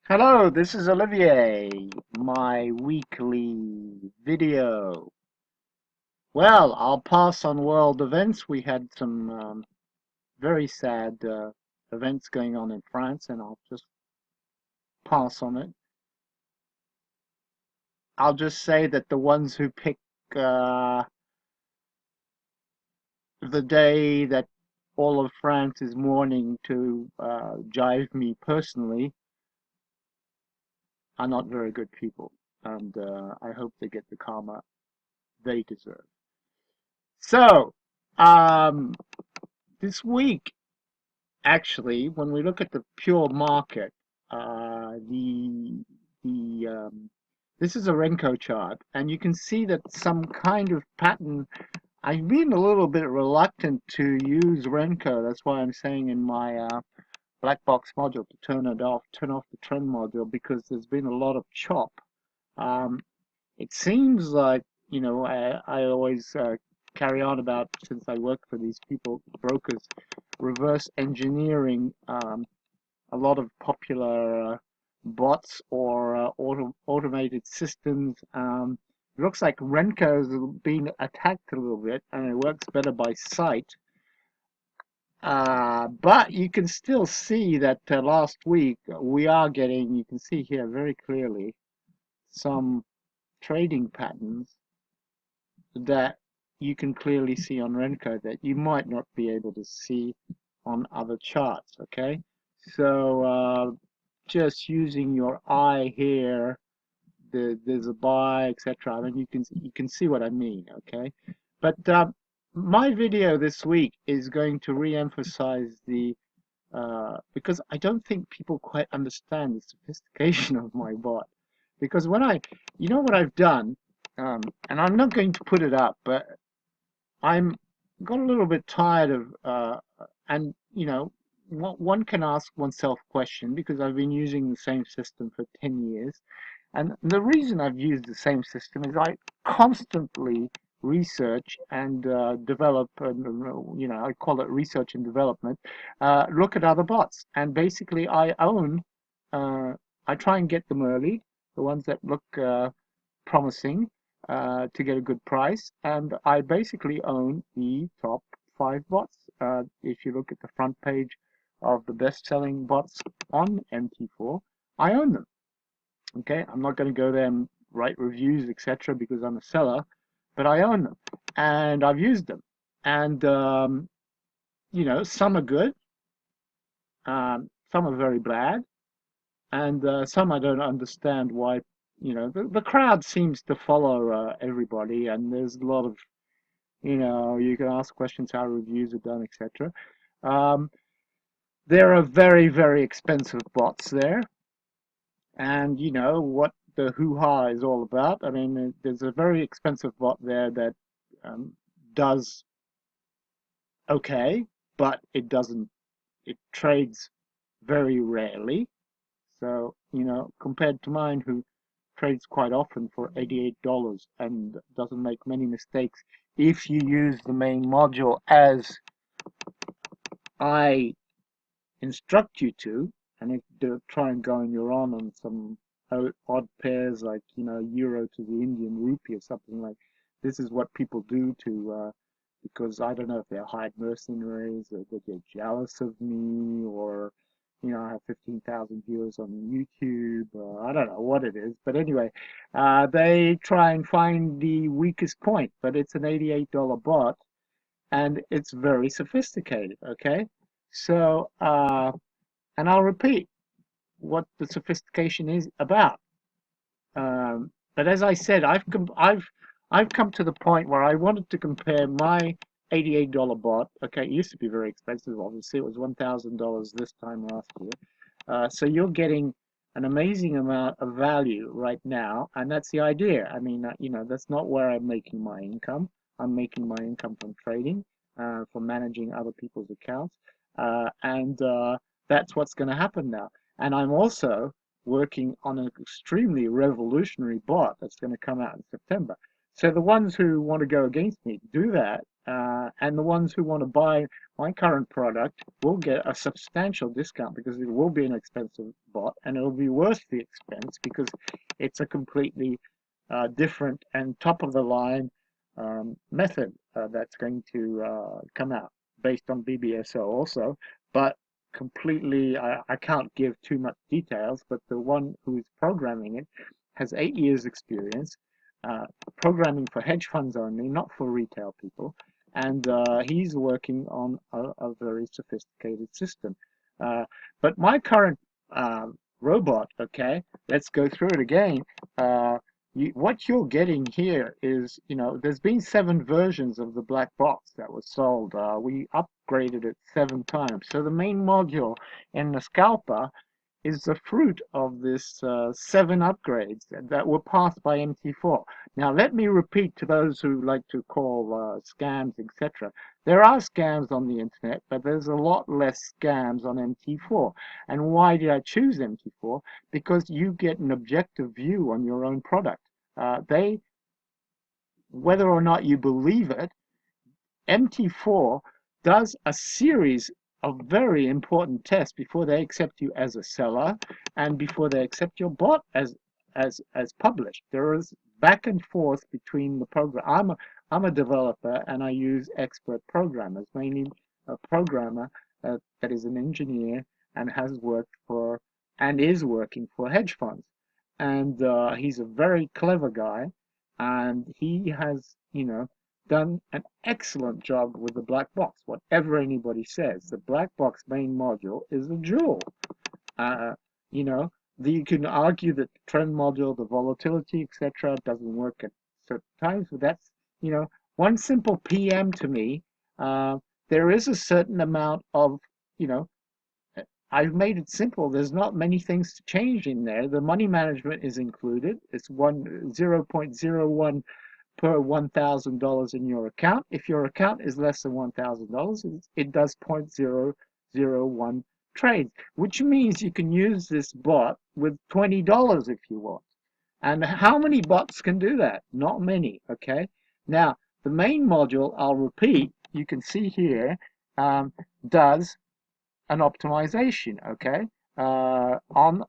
Hello, this is Olivier, my weekly video. Well, I'll pass on world events. We had some very sad events going on in France, and I'll just pass on it. I'll just say that the ones who pick uh, the day that all of France is mourning to jive me personally are not very good people, and I hope they get the karma they deserve. So, um, this week, actually, when we look at the pure market, the this is a Renko chart, and you can see that some kind of pattern. I've been a little bit reluctant to use Renko. That's why I'm saying in my black box module to turn off the trend module because there's been a lot of chop. Um, it seems like, I always carry on about, since I work for these people, brokers, reverse engineering a lot of popular bots or automated systems. It looks like Renko's been attacked a little bit and it works better by sight. But you can still see that last week we are getting, you can see here very clearly, some trading patterns that you can clearly see on Renko that you might not be able to see on other charts. Okay, so just using your eye here, there's a buy, etc. I mean, you can see what I mean. Okay, but my video this week is going to re-emphasize the because I don't think people quite understand the sophistication of my bot. Because when you know what I've done, and I'm not going to put it up, but I'm got a little bit tired of, and one can ask oneself question because I've been using the same system for 10 years. And the reason I've used the same system is I constantly research and develop, and I call it research and development, look at other bots. And basically, uh, I try and get them early, the ones that look promising to get a good price. And I basically own the top 5 bots. If you look at the front page of the best-selling bots on MT4, I own them. Okay, I'm not going to go there and write reviews, etc., because I'm a seller, but I own them and I've used them. And some are good, some are very bad, and some I don't understand why. The crowd seems to follow everybody, and there's a lot of, you can ask questions how reviews are done, etc. Um, there are very, very expensive bots there, and you know what the hoo-ha is all about. I mean, there's a very expensive bot there that um, does okay, but it trades very rarely. So, compared to mine, who trades quite often for $88 and doesn't make many mistakes, if you use the main module as I instruct you to, and if you try and go on your own on some odd pairs like euro to the Indian rupee or something like, this is what people do to because I don't know if they're hired mercenaries or they get jealous of me, or I have 15,000 viewers on YouTube. I don't know what it is, but anyway, they try and find the weakest point, but it's an $88 bot and it's very sophisticated. Okay, so and I'll repeat what the sophistication is about. But as I said, I've come to the point where I wanted to compare my $88 bot. Okay, it used to be very expensive. Obviously, it was $1,000 this time last year. So you're getting an amazing amount of value right now, and that's the idea. I mean, that's not where I'm making my income. I'm making my income from trading, from managing other people's accounts, and that's what's going to happen now. And I'm also working on an extremely revolutionary bot that's going to come out in September. So the ones who want to go against me do that, and the ones who want to buy my current product will get a substantial discount because it will be an expensive bot and it'll be worth the expense because it's a completely different and top of the line method that's going to come out based on BBSO also, but completely, I can't give too much details, but the one who's programming it has 8 years experience, programming for hedge funds only, not for retail people, and he's working on a very sophisticated system. Uh, but my current robot, okay, let's go through it again. What you're getting here is, there's been 7 versions of the black box that was sold. We upgraded it 7 times. So the main module in the scalper is the fruit of this 7 upgrades that were passed by MT4. Now, let me repeat to those who like to call scams, etc. There are scams on the internet, but there's a lot less scams on MT4. And why did I choose MT4? Because you get an objective view on your own product. Whether or not you believe it, MT4 does a series of very important tests before they accept you as a seller and before they accept your bot as published. There is back and forth between the program. I'm a developer and I use expert programmers, mainly a programmer that is an engineer and has worked for and is working for hedge funds. And he's a very clever guy, and he has, done an excellent job with the black box. Whatever anybody says, the black box main module is a jewel. Uh, you know, you can argue that the trend module, the volatility, etc., doesn't work at certain times, but that's, one simple PM to me. There is a certain amount of, you know, I've made it simple. There's not many things to change in there. The money management is included. It's 0.01 per $1,000 in your account. If your account is less than $1,000, it does 0.001 trades, which means you can use this bot with $20 if you want. And how many bots can do that? Not many, okay? Now, the main module, I'll repeat, you can see here, does an optimization, okay, on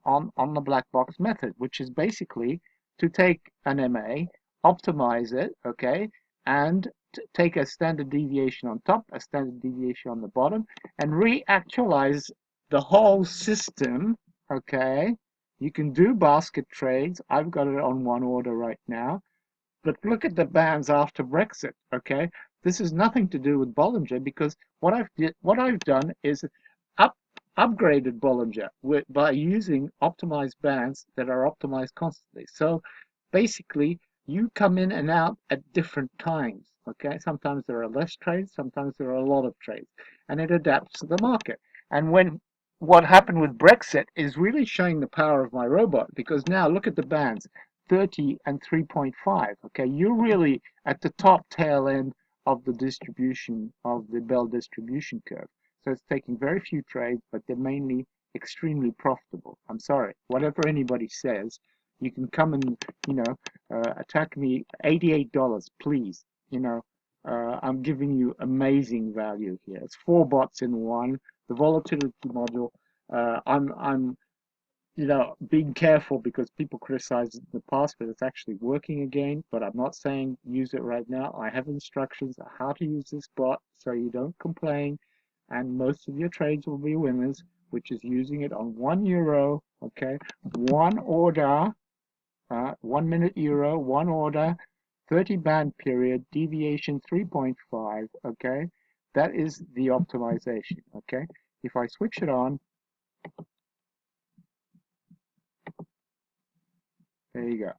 the black box method, which is basically to take an MA, optimize it, okay, and take a standard deviation on top, a standard deviation on the bottom, and reactualize the whole system, okay. You can do basket trades. I've got it on one order right now. But look at the bands after Brexit, okay? This is nothing to do with Bollinger because what I've done is upgraded Bollinger by using optimized bands that are optimized constantly. So basically, you come in and out at different times, okay? Sometimes there are less trades, sometimes there are a lot of trades, and it adapts to the market. And what happened with Brexit is really showing the power of my robot because now look at the bands, 30 and 3.5, okay? You're really at the top tail end of the distribution of the Bell distribution curve. So it's taking very few trades, but they're mainly extremely profitable. I'm sorry, whatever anybody says, you can come and, attack me. $88, please. I'm giving you amazing value here. It's 4 bots in one. The volatility module. I'm being careful because people criticized it in the past, but it's actually working again. But I'm not saying use it right now. I have instructions on how to use this bot so you don't complain. And most of your trades will be winners, which is using it on €1, okay? One order, 1 minute euro, one order, 30 band period, deviation 3.5, okay? That is the optimization, okay? If I switch it on, there you go.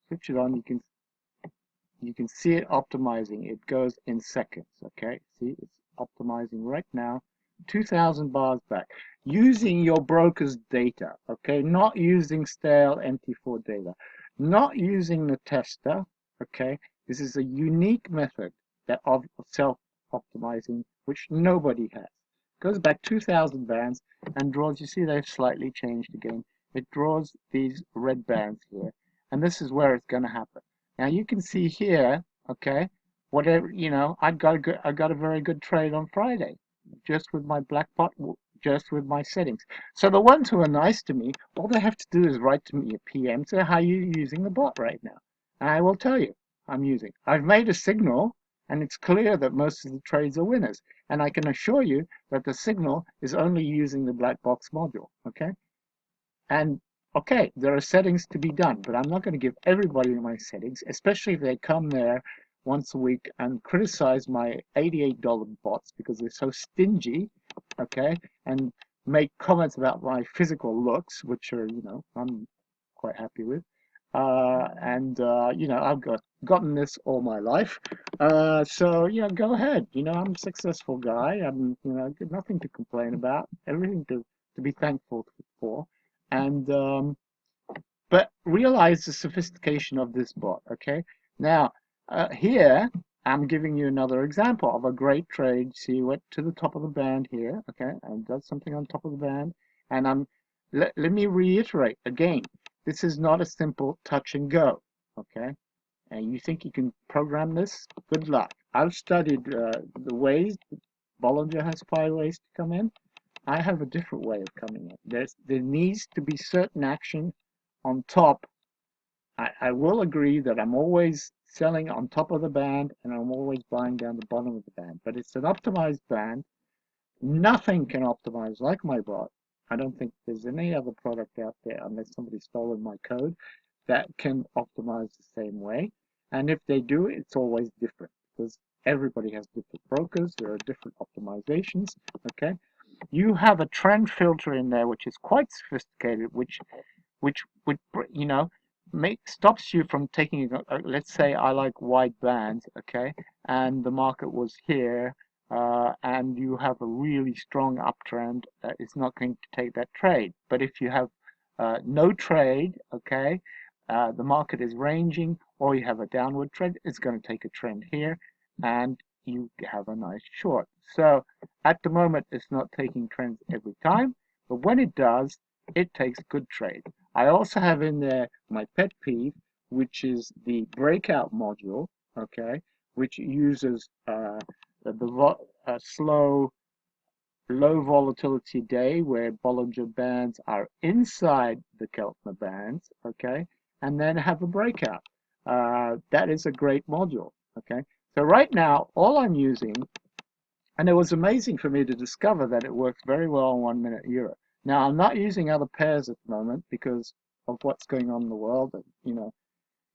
Switch it on, you can see it optimizing. It goes in seconds, okay? See, it's optimizing right now, 2,000 bars back, using your broker's data, okay? Not using stale MT4 data, not using the tester, okay? This is a unique method of self-optimizing, which nobody has. Goes back 2,000 bands and draws, you see they've slightly changed again. It draws these red bands here, and this is where it's going to happen. Now you can see here, okay, whatever, I got a very good trade on Friday, just with my black bot, just with my settings. So the ones who are nice to me, all they have to do is write to me a PM, say how you're using the bot right now, and I will tell you I'm using. I've made a signal, and it's clear that most of the trades are winners, and I can assure you that the signal is only using the black box module. Okay. And okay, there are settings to be done, but I'm not going to give everybody my settings, especially if they come there once a week and criticize my $88 bots because they're so stingy, okay, and make comments about my physical looks, which are, I'm quite happy with. I've gotten this all my life. Go ahead. I'm a successful guy. Got nothing to complain about, everything to be thankful for. And but realize the sophistication of this bot. Okay, now here I'm giving you another example of a great trade. See, went to the top of the band here. Okay, and does something on top of the band, and let me reiterate again. This is not a simple touch and go. Okay, and you think you can program this? Good luck. I've studied the ways. Bollinger has 5 ways to come in. I have a different way of coming in. There needs to be certain action on top. I will agree that I'm always selling on top of the band and I'm always buying down the bottom of the band, but it's an optimized band. Nothing can optimize like my bot. I don't think there's any other product out there, unless somebody's stolen my code, that can optimize the same way. And if they do, it's always different because everybody has different brokers. There are different optimizations. Okay. You have a trend filter in there, which is quite sophisticated, which would make stops you from taking let's say I like wide bands, okay, and the market was here, and you have a really strong uptrend, it's not going to take that trade. But if you have no trade, okay, the market is ranging, or you have a downward trend, it's going to take a trend here, and you have a nice short. So at the moment, it's not taking trends every time, but when it does, it takes good trade. I also have in there my pet peeve, which is the breakout module, okay, which uses a slow, low volatility day where Bollinger Bands are inside the Keltner bands, okay, and then have a breakout. That is a great module, okay. So right now, all I'm using, and it was amazing for me to discover that it works very well on 1 minute euro. Now, I'm not using other pairs at the moment because of what's going on in the world. And,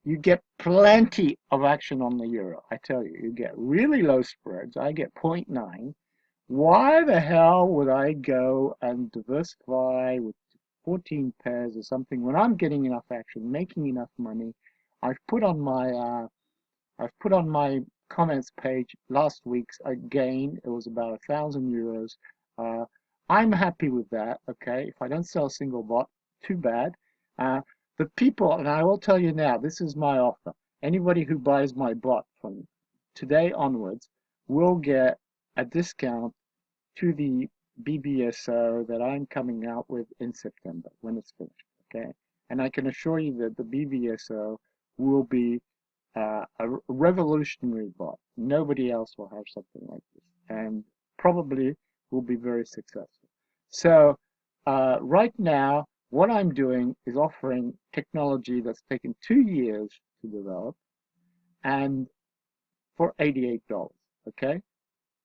you get plenty of action on the euro. I tell you, you get really low spreads. I get zero point 0.9. Why the hell would I go and diversify with 14 pairs or something when I'm getting enough action, making enough money? I've put on my I've put on my comments page last week's gain. It was about €1,000. Uh, I'm happy with that. Okay, if I don't sell a single bot, too bad. Uh, the people, and I will tell you now, this is my offer. Anybody who buys my bot from today onwards will get a discount to the BBSO that I'm coming out with in September when it's finished. Okay, and I can assure you that the BBSO will be a revolutionary bot. Nobody else will have something like this, and probably will be very successful. So right now, what I'm doing is offering technology that's taken 2 years to develop, and for $88. Okay,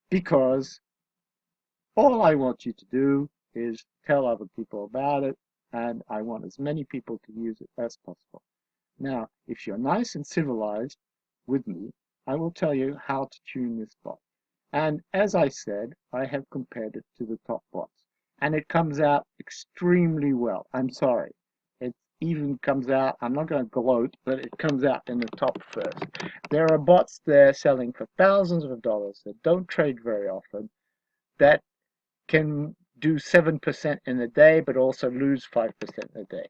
because all I want you to do is tell other people about it, and I want as many people to use it as possible. Now, if you're nice and civilized with me, I will tell you how to tune this bot. And as I said, I have compared it to the top bots. And it comes out extremely well. I'm sorry. It even comes out, I'm not going to gloat, but it comes out in the top first. There are bots there selling for thousands of dollars that don't trade very often, that can do 7% in a day, but also lose 5% in a day.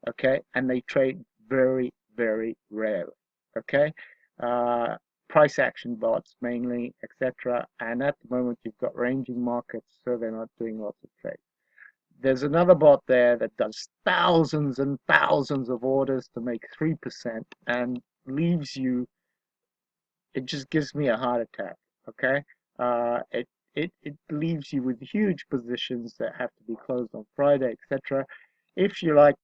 Okay, and they trade very, very rarely. Okay, uh, price action bots mainly, etc. And at the moment, you've got ranging markets, so they're not doing lots of trades. There's another bot there that does thousands and thousands of orders to make 3% and leaves you it just gives me a heart attack. Okay, it leaves you with huge positions that have to be closed on Friday, etc. If you like